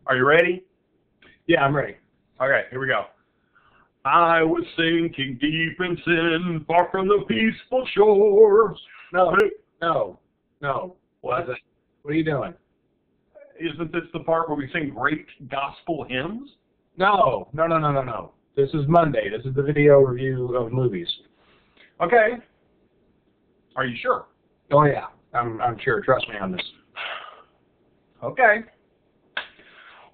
Are you ready? Yeah, I'm ready. Okay, here we go. I was sinking deep in sin, far from the peaceful shores. No. What? What are you doing? Isn't this the part where we sing great gospel hymns? No. This is Monday. This is the video review of movies. Okay. Are you sure? Oh yeah, I'm sure. Trust me on this. Okay.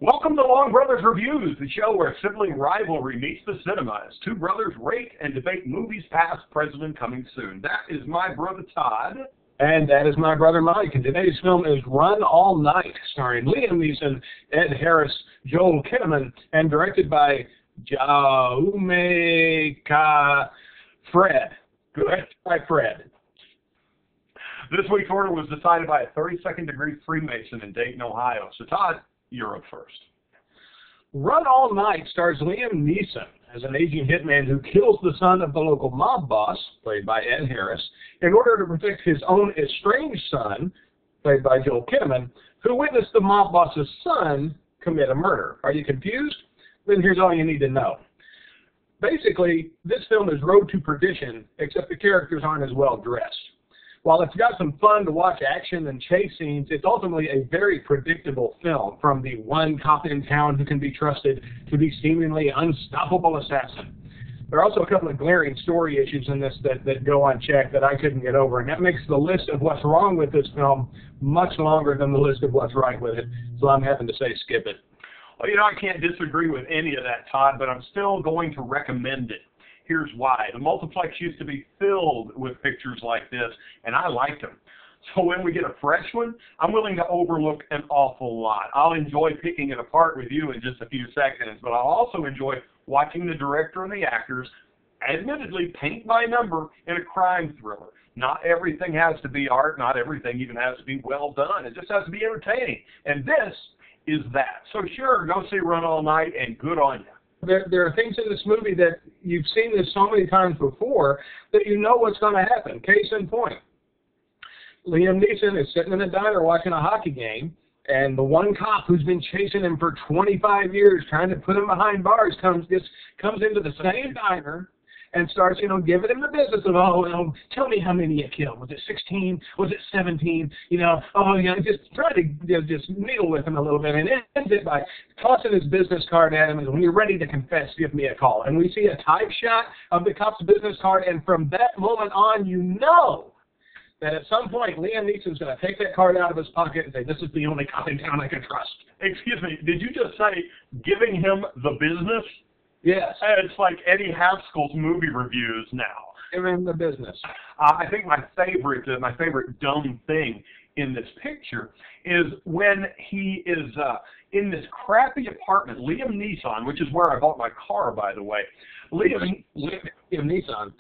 Welcome to Long Brothers Reviews, the show where sibling rivalry meets the cinema as two brothers rate and debate movies past, present, and coming soon. That is my brother Todd. And that is my brother Mike. And today's film is Run All Night, starring Liam Nissan, Ed Harris, Joel Kinnaman, and directed by Jaume Fred. Directed by Fred. This week's order was decided by a 32nd degree Freemason in Dayton, Ohio. So Todd, you're up first. Run All Night stars Liam Nissan as an aging hitman who kills the son of the local mob boss, played by Ed Harris, in order to protect his own estranged son, played by Joel Kinnaman, who witnessed the mob boss's son commit a murder. Are you confused? Then here's all you need to know. Basically, this film is road to perdition, except the characters aren't as well dressed. While it's got some fun to watch action and chase scenes, it's ultimately a very predictable film, from the one cop in town who can be trusted to the seemingly unstoppable assassin. There are also a couple of glaring story issues in this that go unchecked that I couldn't get over, and that makes the list of what's wrong with this film much longer than the list of what's right with it, so I'm having to say skip it. Well, I can't disagree with any of that, Todd, but I'm still going to recommend it. Here's why. The multiplex used to be filled with pictures like this, and I liked them. So when we get a fresh one, I'm willing to overlook an awful lot. I'll enjoy picking it apart with you in just a few seconds, but I'll also enjoy watching the director and the actors, admittedly, paint by number in a crime thriller. Not everything has to be art. Not everything even has to be well done. It just has to be entertaining. And this is that. So sure, go see Run All Night, and good on you. There are things in this movie that you've seen this so many times before that you know what's going to happen. Case in point, Liam Nissan is sitting in a diner watching a hockey game, and the one cop who's been chasing him for 25 years, trying to put him behind bars, comes into the same diner and starts, giving him the business of, tell me how many you killed. Was it 16? Was it 17? Just try to just needle with him a little bit, and ends it by tossing his business card at him, and when you're ready to confess, give me a call. And we see a type shot of the cop's business card, and from that moment on, you know that at some point, Liam Neeson's going to take that card out of his pocket and say, this is the only cop in town I can trust. Excuse me, did you just say giving him the business? Yes. It's like Eddie Haskell's movie reviews now. Give him the business. I think my favorite dumb thing in this picture is when he is in this crappy apartment, Liam Nissan, which is where I bought my car, by the way. Liam Nissan.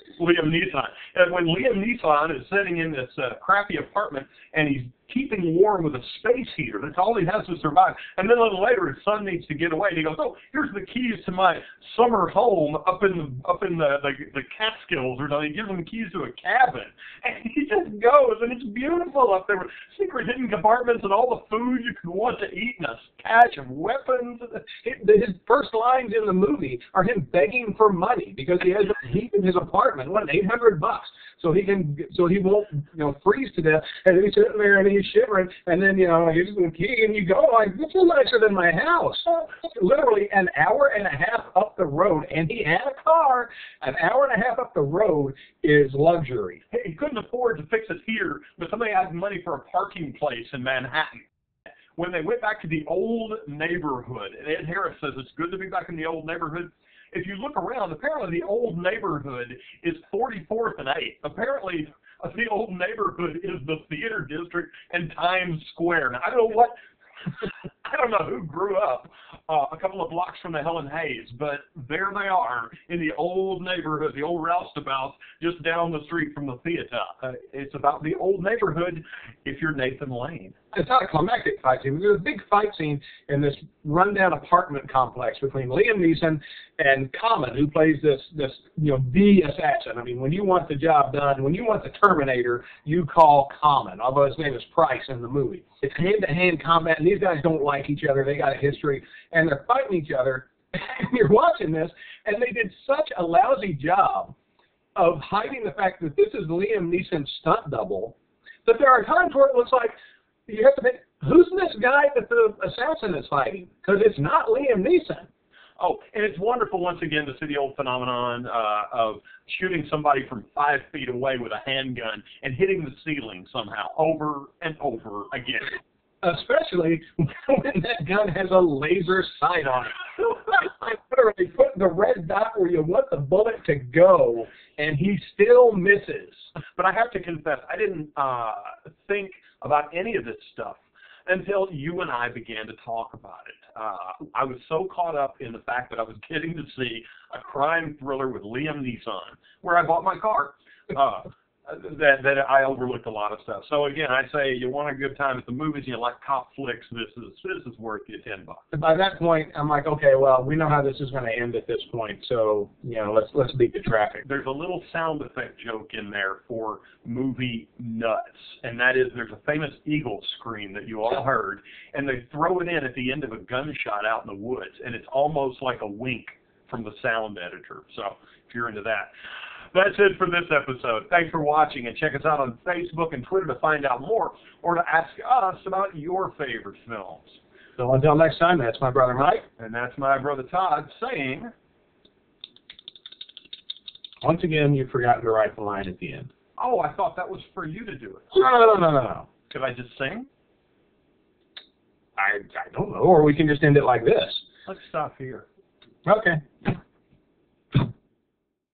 And when Liam Nissan is sitting in this crappy apartment and he's keeping warm with a space heater, that's all he has to survive. And then a little later, his son needs to get away, and he goes, "Oh, here's the keys to my summer home up in the Catskills," or something. He gives him the keys to a cabin, and he just goes, and it's beautiful up there with secret hidden compartments and all the food you could want to eat, and a cache of weapons. His first lines in the movie are him begging for money because he has heat in his apartment. What, $800? So he won't freeze to death. And he's sitting there and he's shivering, and then here's the key, and you go like, this is nicer than my house. Literally an hour and a half up the road, and he had a car. An hour and a half up the road is luxury. He couldn't afford to fix his heater, but somebody had money for a parking place in Manhattan. When they went back to the old neighborhood, and Ed Harris says it's good to be back in the old neighborhood. If you look around, apparently the old neighborhood is 44th and 8th. Apparently the old neighborhood is the theater district and Times Square. Now, I don't know who grew up a couple of blocks from the Helen Hayes, but there they are in the old neighborhood, the old roustabout, just down the street from the theater. It's about the old neighborhood if you're Nathan Lane. It's not a climactic fight scene. There's a big fight scene in this rundown apartment complex between Liam Neeson and Common, who plays this the assassin. I mean, when you want the job done, when you want the Terminator, you call Common, although his name is Price in the movie. It's hand-to-hand combat, and these guys don't like like each other. They got a history, and they're fighting each other. And you're watching this, and they did such a lousy job of hiding the fact that this is Liam Neeson's stunt double that there are times where it looks like you have to think, who's this guy that the assassin is fighting? Because it's not Liam Neeson. Oh, and it's wonderful, once again, to see the old phenomenon of shooting somebody from 5 feet away with a handgun and hitting the ceiling somehow over and over again. Especially when that gun has a laser sight on it. I literally put the red dot where you want the bullet to go, and he still misses. But I have to confess, I didn't think about any of this stuff until you and I began to talk about it. I was so caught up in the fact that I was getting to see a crime thriller with Liam Nissan, where I bought my car, that I overlooked a lot of stuff. So again, I say you want a good time at the movies, you like cop flicks, this is worth you $10. By that point, I'm like, okay, well, we know how this is going to end at this point, so let's beat the traffic. There's a little sound effect joke in there for movie nuts, and that is there's a famous eagle scream that you all heard, and they throw it in at the end of a gunshot out in the woods, and it's almost like a wink from the sound editor. So if you're into that. That's it for this episode. Thanks for watching, and check us out on Facebook and Twitter to find out more or to ask us about your favorite films. So until next time, that's my brother Mike. And that's my brother Todd saying... Once again, you've forgotten to write the line at the end. Oh, I thought that was for you to do it. No. Could I just sing? I don't know, or we can just end it like this. Let's stop here. Okay.